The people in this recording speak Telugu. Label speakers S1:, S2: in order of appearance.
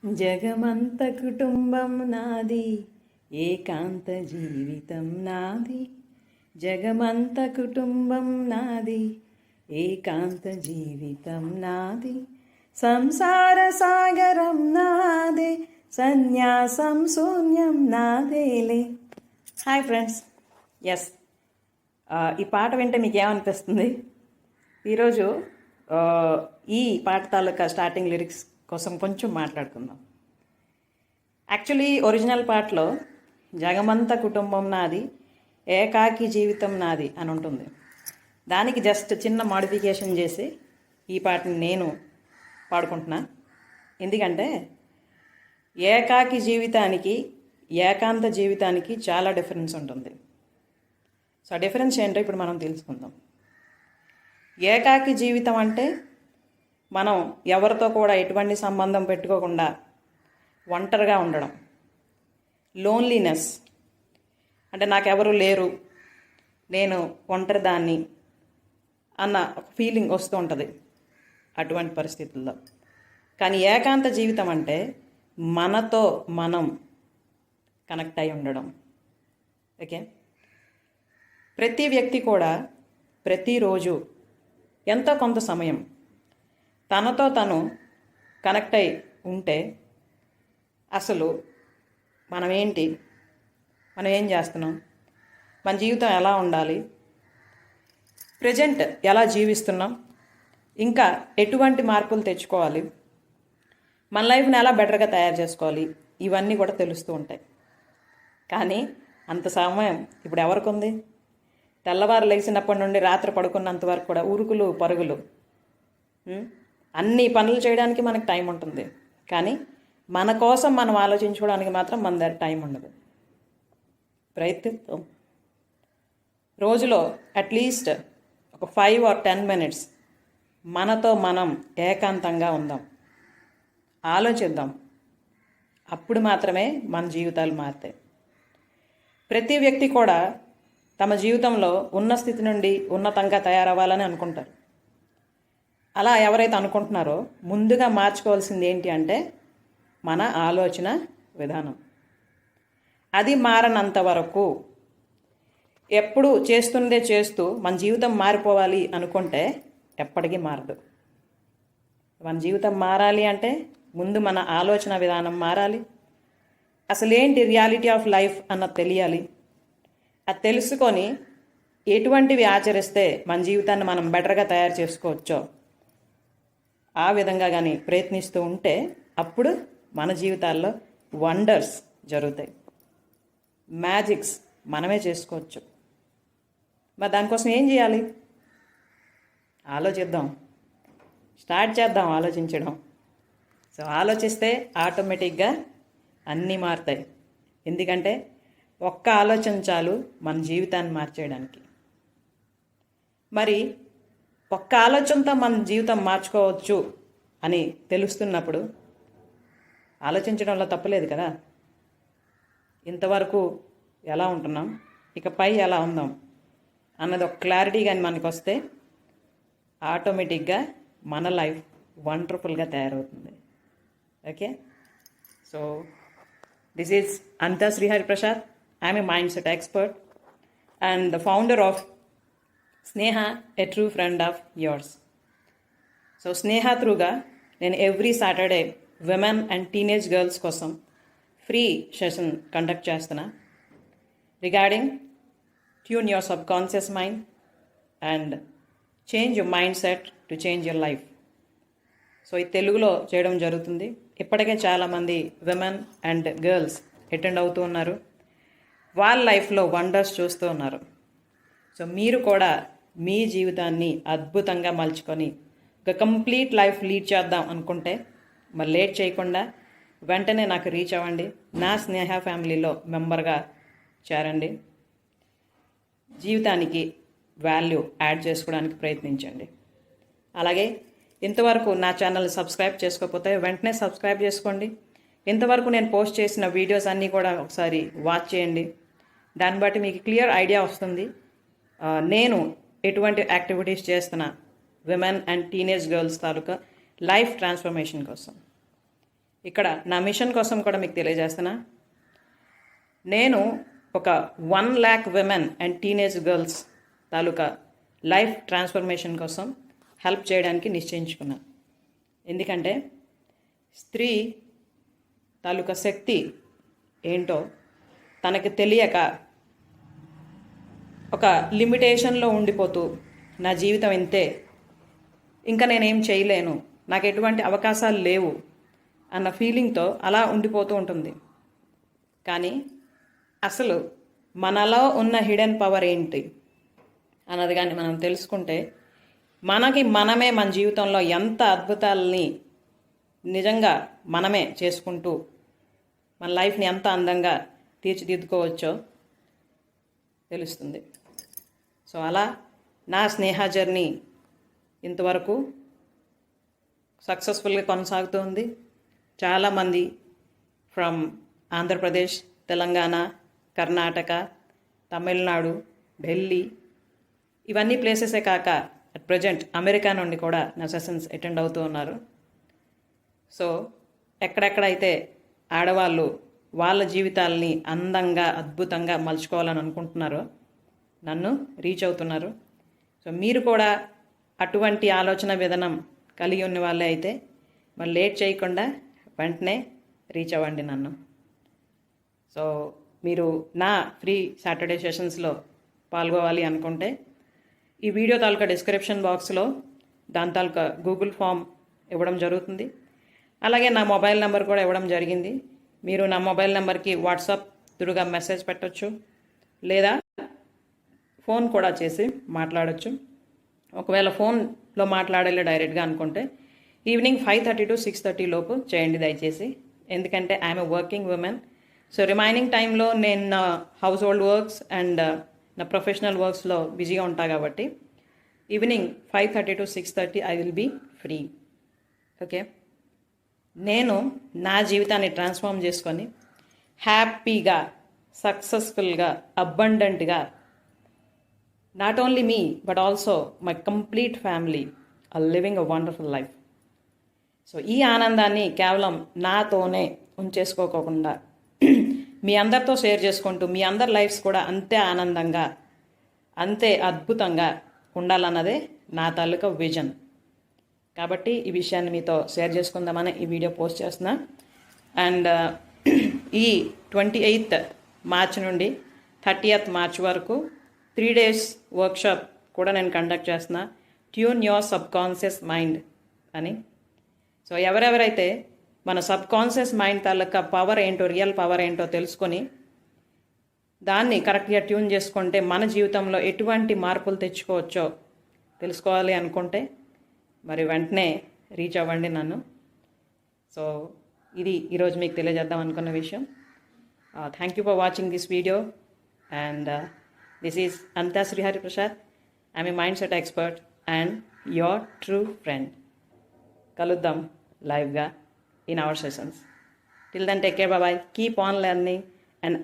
S1: జగమంత కుటుంబం నాది, ఏకాంత జీవితం నాది. జగమంత కుటుంబం నాది, ఏకాంత జీవితం నాది. సంసార సాగరం నాదే, సన్యాసం శూన్యం నాదేలే. హాయ్ ఫ్రెండ్స్, ఎస్, ఈ పాట వింటే మీకు ఏమనిపిస్తుంది? ఈరోజు ఈ పాట తాలూకా స్టార్టింగ్ లిరిక్స్ కోసం కొంచెం మాట్లాడుకుందాం. యాక్చువల్లీ ఒరిజినల్ పాటలో జగమంత కుటుంబం నాది, ఏకాకి జీవితం నాది అని ఉంటుంది. దానికి జస్ట్ చిన్న మాడిఫికేషన్ చేసి ఈ పాటని నేను పాడుకుంటున్నా. ఎందుకంటే ఏకాకి జీవితానికి ఏకాంత జీవితానికి చాలా డిఫరెన్స్ ఉంటుంది. సో ఆ డిఫరెన్స్ ఏంటో ఇప్పుడు మనం తెలుసుకుందాం. ఏకాకి జీవితం అంటే మనం ఎవరితో కూడా ఎటువంటి సంబంధం పెట్టుకోకుండా ఒంటరిగా ఉండడం. లోన్లీనెస్ అంటే నాకెవరు లేరు, నేను ఒంటరిదాన్ని అన్న ఫీలింగ్ వస్తూ ఉంటుంది అటువంటి పరిస్థితుల్లో. కానీ ఏకాంత జీవితం అంటే మనతో మనం కనెక్ట్ అయి ఉండడం. ఓకే, ప్రతి వ్యక్తి కూడా ప్రతిరోజు ఎంతో కొంత సమయం తనతో తను కనెక్ట్ అయి ఉంటే అసలు మనం ఏంటి, మనం ఏం చేస్తున్నాం, మన జీవితం ఎలా ఉండాలి, ప్రజెంట్ ఎలా జీవిస్తున్నాం, ఇంకా ఎటువంటి మార్పులు తెచ్చుకోవాలి, మన లైఫ్ని ఎలా బెటర్గా తయారు చేసుకోవాలి, ఇవన్నీ కూడా తెలుస్తూ ఉంటాయి. కానీ అంత సమయం ఇప్పుడు ఎవరికి ఉంది? తెల్లవారు లేచినప్పటి నుండి రాత్రి పడుకున్నంత వరకు కూడా ఉరుకులు పరుగులు, అన్ని పనులు చేయడానికి మనకు టైం ఉంటుంది. కానీ మన కోసం మనం ఆలోచించుకోవడానికి మాత్రం మన దగ్గర టైం ఉండదు. ప్రయత్నిద్దాం, రోజులో అట్లీస్ట్ ఒక 5 or 10 minutes మనతో మనం ఏకాంతంగా ఉందాం, ఆలోచిద్దాం. అప్పుడు మాత్రమే మన జీవితాలు మారుతాయి. ప్రతి వ్యక్తి కూడా తమ జీవితంలో ఉన్న స్థితి నుండి ఉన్నతంగా తయారవ్వాలని అనుకుంటారు. అలా ఎవరైతే అనుకుంటున్నారో ముందుగా మార్చుకోవాల్సింది ఏంటి అంటే మన ఆలోచన విధానం. అది మారనంత వరకు ఎప్పుడు చేస్తుందే చేస్తూ మన జీవితం మారిపోవాలి అనుకుంటే ఎప్పటికీ మారదు. మన జీవితం మారాలి అంటే ముందు మన ఆలోచన విధానం మారాలి. అసలు ఏంటి రియాలిటీ ఆఫ్ లైఫ్ అన్నది తెలియాలి. అది తెలుసుకొని ఎటువంటివి ఆచరిస్తే మన జీవితాన్ని మనం బెటర్గా తయారు చేసుకోవచ్చో ఆ విధంగా కానీ ప్రయత్నిస్తూ ఉంటే అప్పుడు మన జీవితాల్లో వండర్స్ జరుగుతాయి, మ్యాజిక్స్ మనమే చేసుకోవచ్చు. మరి దానికోసం ఏం చేయాలి? ఆలోచిద్దాం, స్టార్ట్ చేద్దాం ఆలోచించడం. సో ఆలోచిస్తే ఆటోమేటిక్గా అన్నీ మారుతాయి. ఎందుకంటే ఒక్క ఆలోచన చాలు మన జీవితాన్ని మార్చేయడానికి. మరి ఒక్క ఆలోచనతో మన జీవితం మార్చుకోవచ్చు అని తెలుస్తున్నప్పుడు ఆలోచించడంలో తప్పలేదు కదా. ఇంతవరకు ఎలా ఉంటున్నాం, ఇకపై ఎలా ఉందాం అన్నది ఒక క్లారిటీ కానీ మనకు వస్తే ఆటోమేటిక్గా మన లైఫ్ వండర్ఫుల్గా తయారవుతుంది. Okay, so this is Anita Srihari Prasad. I am a mindset expert and the founder of Sneha, a true friend of yours. So Sneha త్రూగా నేను every Saturday women and teenage girls కోసం ఫ్రీ సెషన్ కండక్ట్ చేస్తున్నా regarding tune your subconscious mind and change your mindset to change your life. So ఇది తెలుగులో చేయడం జరుగుతుంది. ఇప్పటికే చాలామంది విమెన్ అండ్ గర్ల్స్ అటెండ్ అవుతూ ఉన్నారు, వాళ్ళ లైఫ్లో వండర్స్ చూస్తూ ఉన్నారు. సో మీరు కూడా మీ జీవితాన్ని అద్భుతంగా మలుచుకొని ఒక కంప్లీట్ లైఫ్ లీడ్ చేద్దాం అనుకుంటే మరి లేట్ చేయకుండా వెంటనే నాకు రీచ్ అవ్వండి, నా స్నేహ ఫ్యామిలీలో మెంబర్గా చేరండి. జీవితానికి వాల్యూ యాడ్ చేసుకోవడానికి ప్రయత్నించండి. అలాగే ఇంతవరకు నా ఛానల్ సబ్స్క్రైబ్ చేసుకోకపోతే వెంటనే సబ్స్క్రైబ్ చేసుకోండి. ఇంతవరకు నేను పోస్ట్ చేసిన వీడియోస్ అన్నీ కూడా ఒకసారి వాచ్ చేయండి. దాన్ని బట్టి మీకు క్లియర్ ఐడియా వస్తుంది నేను ఎటువంటి యాక్టివిటీస్ చేస్తున్నా women and teenage girls taluka life transformation కోసం. ఇక్కడ నా మిషన్ కోసం కూడా మీకు తెలియజేస్తున్నా. నేను ఒక 1,00,000 women and teenage girls taluka life transformation కోసం హెల్ప్ చేయడానికి నిశ్చయించుకున్నాను. ఎందుకంటే స్త్రీ తాలూకా శక్తి ఏంటో తనకి తెలియక ఒక లిమిటేషన్లో ఉండిపోతూ నా జీవితం ఇంతే, ఇంకా నేనేం చేయలేను, నాకు ఎటువంటి అవకాశాలు లేవు అన్న ఫీలింగ్తో అలా ఉండిపోతూ ఉంటుంది. కానీ అసలు మనలో ఉన్న హిడెన్ పవర్ ఏంటి అన్నది కానీ మనం తెలుసుకుంటే మనకి మనమే మన జీవితంలో ఎంత అద్భుతాలని నిజంగా మనమే చేసుకుంటూ మన లైఫ్ని ఎంత అందంగా తీర్చిదిద్దుకోవచ్చో తెలుస్తుంది. సో అలా నా స్నేహ జర్నీ ఇంతవరకు సక్సెస్ఫుల్గా కొనసాగుతుంది. చాలామంది ఫ్రమ్ ఆంధ్రప్రదేశ్, తెలంగాణ, కర్ణాటక, తమిళనాడు, ఢిల్లీ ఇవన్నీ ప్లేసెసే కాక అట్ ప్రజెంట్ అమెరికా నుండి కూడా నా సెషన్స్ అటెండ్ అవుతూ ఉన్నారు. సో ఎక్కడెక్కడైతే ఆడవాళ్ళు వాళ్ళ జీవితాలని అందంగా అద్భుతంగా మలుచుకోవాలని అనుకుంటున్నారో నన్ను రీచ్ అవుతున్నారు. సో మీరు కూడా అటువంటి ఆలోచన విధానం కలిగి ఉన్న వాళ్ళే అయితే మరి లేట్ చేయకుండా వెంటనే రీచ్ అవ్వండి నన్ను. సో మీరు నా ఫ్రీ సాటర్డే సెషన్స్లో పాల్గొవాలి అనుకుంటే ఈ వీడియో తాలూకా డిస్క్రిప్షన్ బాక్స్లో దాని తాలూకా గూగుల్ ఫామ్ ఇవ్వడం జరుగుతుంది. అలాగే నా మొబైల్ నెంబర్ కూడా ఇవ్వడం జరిగింది. మీరు నా మొబైల్ నెంబర్కి వాట్సాప్ త్రూగా మెసేజ్ పెట్టవచ్చు, లేదా ఫోన్ కూడా చేసి మాట్లాడచ్చు. ఒకవేళ ఫోన్లో మాట్లాడాలి డైరెక్ట్గా అనుకుంటే ఈవినింగ్ 5:30 to 6:30 లోపు చేయండి దయచేసి. ఎందుకంటే I'm a working women. So remaining టైంలో నేను నా హౌస్ హోల్డ్ వర్క్స్ అండ్ నా ప్రొఫెషనల్ వర్క్స్లో బిజీగా ఉంటాను కాబట్టి evening 5:30 to 6:30 I will be free. Okay, నేను నా జీవితాన్ని ట్రాన్స్ఫార్మ్ చేసుకొని హ్యాపీగా, సక్సెస్ఫుల్గా, అబండెంట్గా not only me but also my complete family are living a wonderful life. So ఈ ఆనందాన్ని కేవలం నాతోనే ఉంచేసుకోకుండా మీ అందరితో షేర్ చేసుకుంటూ మీ అందరి లైఫ్స్ కూడా అంతే ఆనందంగా, అంతే అద్భుతంగా ఉండాలన్నదే నా తాలూకా విజన్. కాబట్టి ఈ విషయాన్ని మీతో షేర్ చేసుకుందామని ఈ వీడియో పోస్ట్ చేస్తున్నా. అండ్ ఈ 28th మార్చ్ నుండి 30th మార్చ్ వరకు 3 days వర్క్షాప్ కూడా నేను కండక్ట్ చేస్తున్నా, tune your subconscious mind అని. సో ఎవరెవరైతే మన సబ్ కాన్షియస్ మైండ్ తాలూకా పవర్ ఏంటో, రియల్ పవర్ ఏంటో తెలుసుకొని దాన్ని కరెక్ట్గా ట్యూన్ చేసుకుంటే మన జీవితంలో ఎటువంటి మార్పులు తెచ్చుకోవచ్చో తెలుసుకోవాలి అనుకుంటే మరి వెంటనే రీచ్ అవ్వండి నన్ను. సో ఇది ఈరోజు మీకు తెలియజేద్దాం అనుకున్న విషయం. Thank you for watching this video and this is అంతా Srihari Prasad. I'm a mindset expert and your true friend. కలుద్దాం లైవ్గా in our sessions. Till then, take care. Bye bye. Keep on learning and